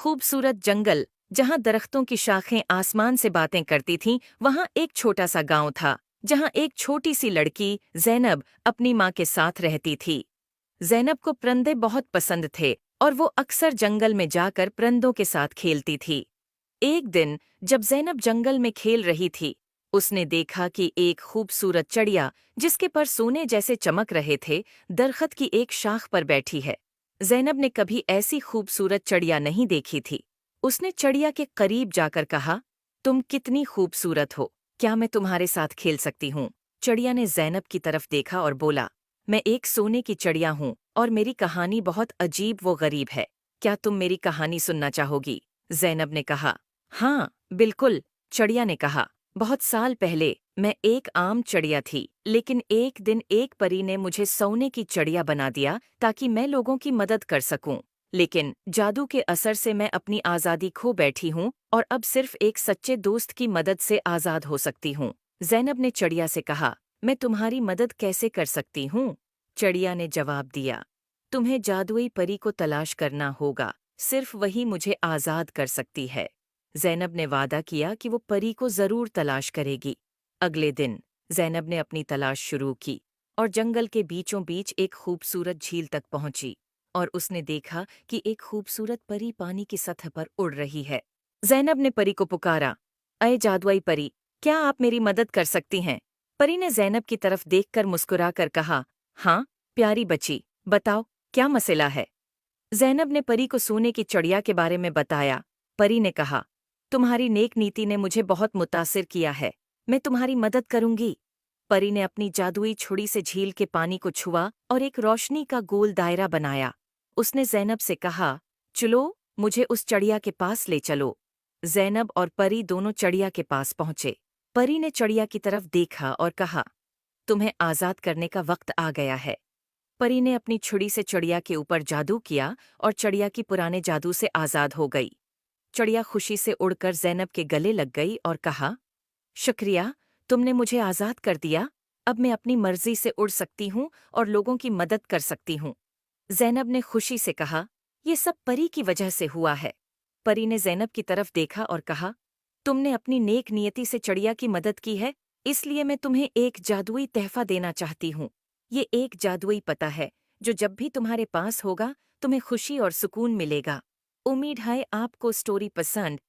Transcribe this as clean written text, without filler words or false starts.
खूबसूरत जंगल, जहाँ दरख्तों की शाखें आसमान से बातें करती थीं, वहाँ एक छोटा सा गांव था, जहाँ एक छोटी सी लड़की ज़ैनब अपनी माँ के साथ रहती थी। ज़ैनब को परिंदे बहुत पसंद थे और वो अक्सर जंगल में जाकर परिंदों के साथ खेलती थी। एक दिन जब ज़ैनब जंगल में खेल रही थी, उसने देखा कि एक खूबसूरत चिड़िया, जिसके पर सोने जैसे चमक रहे थे, दरख्त की एक शाख पर बैठी है। ज़ैनब ने कभी ऐसी खूबसूरत चिड़िया नहीं देखी थी। उसने चिड़िया के करीब जाकर कहा, तुम कितनी खूबसूरत हो, क्या मैं तुम्हारे साथ खेल सकती हूँ? चिड़िया ने ज़ैनब की तरफ देखा और बोला, मैं एक सोने की चिड़िया हूँ और मेरी कहानी बहुत अजीब व गरीब है। क्या तुम मेरी कहानी सुनना चाहोगी? ज़ैनब ने कहा। हाँ, बिल्कुल, चिड़िया ने कहा। बहुत साल पहले मैं एक आम चिड़िया थी, लेकिन एक दिन एक परी ने मुझे सोने की चिड़िया बना दिया ताकि मैं लोगों की मदद कर सकूं। लेकिन जादू के असर से मैं अपनी आज़ादी खो बैठी हूँ और अब सिर्फ एक सच्चे दोस्त की मदद से आज़ाद हो सकती हूँ। ज़ैनब ने चिड़िया से कहा, मैं तुम्हारी मदद कैसे कर सकती हूँ? चिड़िया ने जवाब दिया, तुम्हें जादुई परी को तलाश करना होगा, सिर्फ वही मुझे आज़ाद कर सकती है। ज़ैनब ने वादा किया कि वो परी को ज़रूर तलाश करेगी। अगले दिन ज़ैनब ने अपनी तलाश शुरू की और जंगल के बीचों बीच एक खूबसूरत झील तक पहुंची और उसने देखा कि एक खूबसूरत परी पानी की सतह पर उड़ रही है। ज़ैनब ने परी को पुकारा, अये जादुई परी, क्या आप मेरी मदद कर सकती हैं? परी ने ज़ैनब की तरफ देखकर मुस्कुराकर कहा, हाँ, प्यारी बच्ची, बताओ, क्या मसला है? ज़ैनब ने परी को सोने की चिड़िया के बारे में बताया। परी ने कहा, तुम्हारी नेक नीति ने मुझे बहुत मुतासिर किया है, मैं तुम्हारी मदद करूंगी। परी ने अपनी जादुई छुरी से झील के पानी को छुआ और एक रोशनी का गोल दायरा बनाया। उसने ज़ैनब से कहा, चलो, मुझे उस चिड़िया के पास ले चलो। ज़ैनब और परी दोनों चिड़िया के पास पहुंचे। परी ने चिड़िया की तरफ देखा और कहा, तुम्हें आज़ाद करने का वक्त आ गया है। परी ने अपनी छुरी से चिड़िया के ऊपर जादू किया और चिड़िया की पुराने जादू से आज़ाद हो गई। चिड़िया खुशी से उड़कर ज़ैनब के गले लग गई और कहा, शुक्रिया, तुमने मुझे आज़ाद कर दिया। अब मैं अपनी मर्जी से उड़ सकती हूँ और लोगों की मदद कर सकती हूँ। ज़ैनब ने खुशी से कहा, ये सब परी की वजह से हुआ है। परी ने ज़ैनब की तरफ देखा और कहा, तुमने अपनी नेक नियति से चिड़िया की मदद की है, इसलिए मैं तुम्हें एक जादुई तोहफा देना चाहती हूँ। ये एक जादुई पता है, जो जब भी तुम्हारे पास होगा, तुम्हें खुशी और सुकून मिलेगा। उम्मीद है आपको स्टोरी पसंद